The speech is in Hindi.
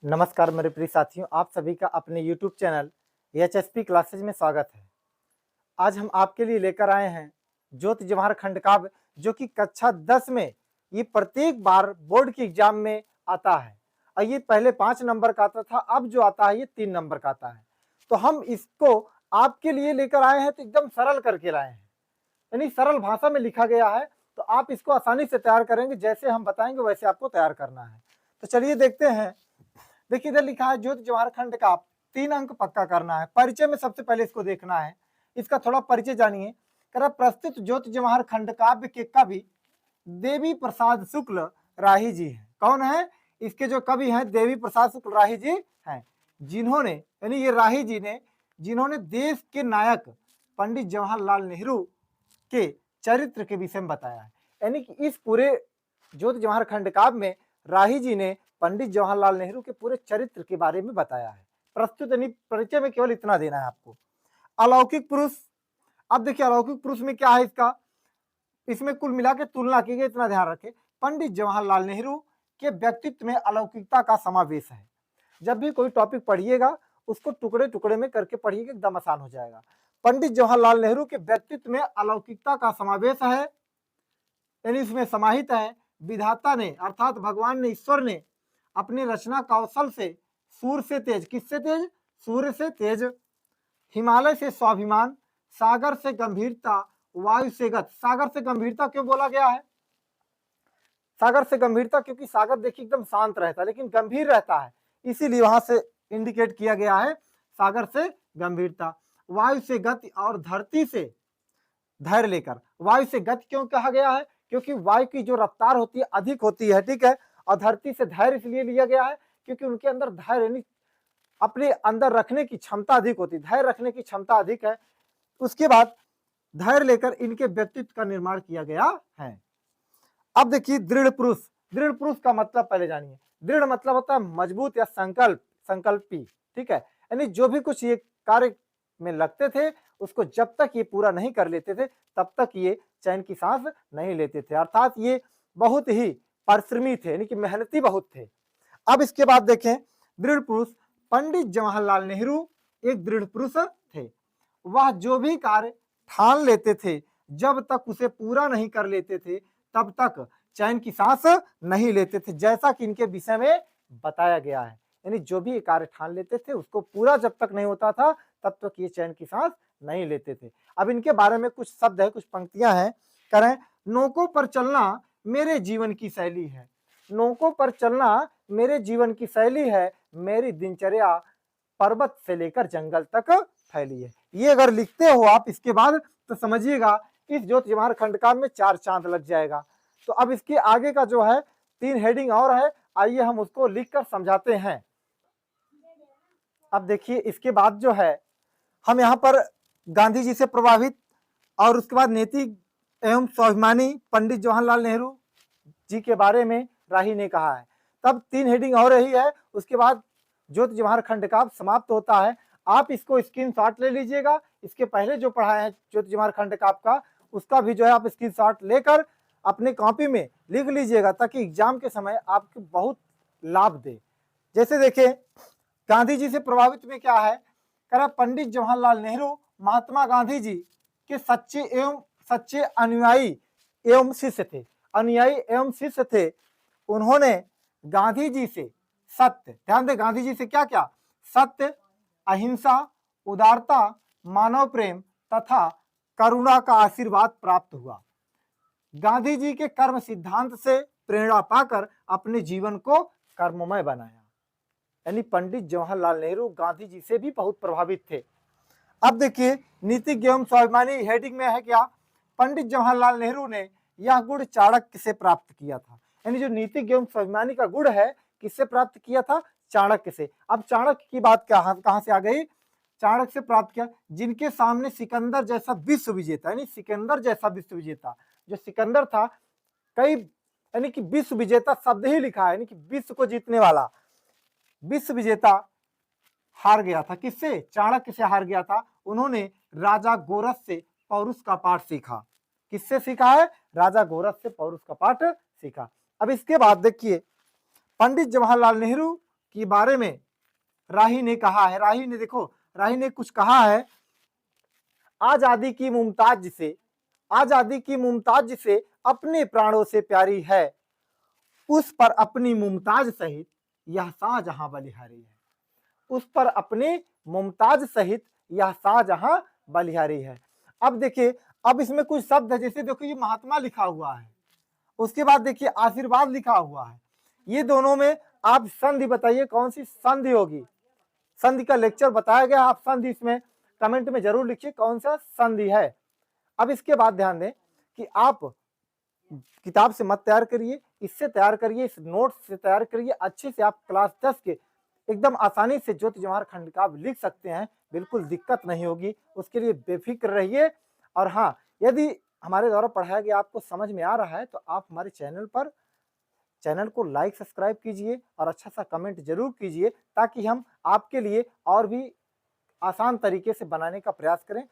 नमस्कार मेरे प्रिय साथियों, आप सभी का अपने YouTube चैनल एचएसपी क्लासेज में स्वागत है। आज हम आपके लिए लेकर आए हैं ज्योति जवाहर खंडकाव्य, जो कि कक्षा 10 में ये प्रत्येक बार बोर्ड के एग्जाम में आता है। और ये पहले 5 नंबर का आता था, अब जो आता है ये 3 नंबर का आता है। तो हम इसको आपके लिए लेकर आए हैं, तो एकदम सरल करके लाए हैं, यानी सरल भाषा में लिखा गया है। तो आप इसको आसानी से तैयार करेंगे, जैसे हम बताएंगे वैसे आपको तैयार करना है। तो चलिए देखते हैं। देखिए इधर लिखा है ज्योति जवाहर खंड का 3 अंक पक्का करना है। परिचय में सबसे पहले इसको देखना है, इसका थोड़ा परिचय जानिए। कह रहा प्रस्तुत ज्योति जवाहर खंड काव्य के कवि देवी प्रसाद शुक्ल राही जी हैं। कौन है? इसके जो कवि हैं देवी प्रसाद शुक्ल राही जी हैं, जिन्होंने, यानी ये राही जी ने, जिन्होंने देश के नायक पंडित जवाहरलाल नेहरू के चरित्र के विषय में बताया है। यानी कि इस पूरे ज्योति जवाहर खंड काव्य में राही जी ने पंडित जवाहरलाल नेहरू के पूरे चरित्र के बारे में बताया है। प्रस्तुत यानी परिचय में केवल इतना देना है आपको। अलौकिक पुरुष, अब देखिए अलौकिक पुरुष में क्या है इसका, इसमें कुल मिला के तुलना की गई, इतना ध्यान रखें। पंडित जवाहरलाल नेहरू के व्यक्तित्व में अलौकिकता का समावेश है। जब भी कोई टॉपिक पढ़िएगा उसको टुकड़े टुकड़े में करके पढ़िएगा, एकदम आसान हो जाएगा। पंडित जवाहरलाल नेहरू के व्यक्तित्व में अलौकिकता का समावेश है, यानी इसमें समाहित है। विधाता ने अर्थात भगवान ने, ईश्वर ने अपने रचना कौशल से सूर्य से तेज, किससे तेज? सूर्य से तेज, हिमालय से स्वाभिमान, सागर से गंभीरता, वायु से गति। सागर से गंभीरता क्यों बोला गया है? सागर से गंभीरता क्योंकि सागर देखिए एकदम शांत रहता है लेकिन गंभीर रहता है, इसीलिए वहां से इंडिकेट किया गया है सागर से गंभीरता। वायु से गति और धरती से धैर्य लेकर। वायु से गति क्यों कहा गया है? क्योंकि वायु की जो रफ्तार होती है अधिक होती है, ठीक है। और धरती से धैर्य इसलिए लिया गया है क्योंकि उनके अंदर धैर्य, यानी अपने अंदर रखने की क्षमता अधिक होती है, धैर्य रखने की क्षमता अधिक है। उसके बाद धैर्य लेकर इनके व्यक्तित्व का निर्माण किया गया है। अब देखिए दृढ़ पुरुष। दृढ़ पुरुष का मतलब पहले जानिए। दृढ़ मतलब होता है मजबूत या संकल्पी, ठीक है। यानी जो भी कुछ ये कार्य में लगते थे उसको जब तक ये पूरा नहीं कर लेते थे तब तक ये चैन की सांस नहीं लेते थे, अर्थात ये बहुत ही परिश्रमी थे, यानी कि मेहनती बहुत थे। अब इसके बाद देखें दृढ़ पुरुष। पंडित जवाहरलाल नेहरू एक दृढ़ पुरुष थे। वह जो भी कार्य ठान लेते थे जब तक उसे पूरा नहीं कर लेते थे तब तक चैन की सांस नहीं लेते थे, जैसा कि इनके विषय में बताया गया है। यानी जो भी कार्य ठान लेते थे उसको पूरा जब तक नहीं होता था तब तक ये चैन की सांस नहीं लेते थे। अब इनके बारे में कुछ शब्द है, कुछ पंक्तियां हैं। करें, नौकों पर चलना मेरे जीवन की शैली है। नौकों पर चलना मेरे जीवन की शैली है, मेरी दिनचर्या पर्वत से लेकर जंगल तक फैली है। ये अगर लिखते हो आप इसके बाद तो समझिएगा इस ज्योति जवाहर खंडकाव्य में 4 चांद लग जाएगा। तो अब इसके आगे का जो है 3 हेडिंग और है, आइए हम उसको लिखकर समझाते हैं। अब देखिए इसके बाद जो है हम यहाँ पर गांधी जी से प्रभावित और उसके बाद नैतिक एवं स्वाभिमानी पंडित जवाहरलाल नेहरू जी के बारे में राही ने कहा है। तब 3 हेडिंग और रही है, उसके बाद ज्योति जवाहर खंडकाव्य समाप्त होता है। आप इसको स्क्रीनशॉट ले लीजिएगा। इसके पहले जो पढ़ाया है ज्योति जवाहर खंडकाव्य का, उसका भी जो है आप स्क्रीनशॉट लेकर अपने कॉपी में लिख लीजिएगा ताकि एग्जाम के समय आपको बहुत लाभ दे। जैसे देखिए गांधी जी से प्रभावित में क्या है, कह पंडित जवाहरलाल नेहरू महात्मा गांधी जी के सच्चे अनुयायी एवं शिष्य थे। अनुयायी एवं शिष्य थे। उन्होंने गांधी जी से सत्य, ध्यान दें, गांधी जी से क्या क्या? सत्य, अहिंसा, उदारता, मानव प्रेम तथा करुणा का आशीर्वाद प्राप्त हुआ। गांधी जी के कर्म सिद्धांत से प्रेरणा पाकर अपने जीवन को कर्ममय बनाया। यानी पंडित जवाहरलाल नेहरू गांधी जी से भी बहुत प्रभावित थे। अब देखिए नीतिज्ञ एवं स्वाभिमानी हेडिंग में है क्या? पंडित जवाहरलाल नेहरू ने यह गुण चाणक्य से प्राप्त किया था। यानी जो नीतिज्ञ एवं स्वाभिमानी का गुण है किससे प्राप्त किया था? चाणक्य से। अब चाणक्य की बात कहां से आ गई? चाणक्य से प्राप्त किया, जिनके सामने सिकंदर जैसा विश्व विजेता, यानी सिकंदर जैसा विश्व विजेता, जो सिकंदर था, कई यानी कि विश्व विजेता शब्द ही लिखा है, यानी कि विश्व को जीतने वाला विश्व विजेता हार गया था। किससे? चाणक्य से हार गया था। उन्होंने राजा गोरस से पौरुष का पाठ सीखा। किससे सीखा है? राजा गोरस से पौरुष का पाठ सीखा। अब इसके बाद देखिए पंडित जवाहरलाल नेहरू के बारे में राही ने कहा है। राही ने देखो, राही ने कुछ कहा है, आजादी की मुमताज जिसे, आजादी की मुमताज जिसे अपने प्राणों से प्यारी है, उस पर अपनी मुमताज सहित यह शाहजहां बलिहारी है। उस पर अपनी मुमताज सहित यह शाहजहां बलिहारी है। अब देखिए, अब इसमें कुछ शब्द है, जैसे देखो ये महात्मा लिखा हुआ है, उसके बाद देखिए आशीर्वाद लिखा हुआ है। ये दोनों में आप संधि बताइए कौन सी संधि होगी। संधि का लेक्चर बताया गया, आप संधि इसमें कमेंट में जरूर लिखिए कौन सा संधि है। अब इसके बाद ध्यान दें कि आप किताब से मत तैयार करिए, इससे तैयार करिए, इस नोट से तैयार करिए, अच्छे से आप क्लास 10 के एकदम आसानी से ज्योति जवाहर खंडकाव्य लिख सकते हैं, बिल्कुल दिक्कत नहीं होगी, उसके लिए बेफिक्र रहिए। और हाँ, यदि हमारे द्वारा पढ़ाया गया आपको समझ में आ रहा है तो आप हमारे चैनल को लाइक सब्सक्राइब कीजिए और अच्छा सा कमेंट जरूर कीजिए, ताकि हम आपके लिए और भी आसान तरीके से बनाने का प्रयास करें।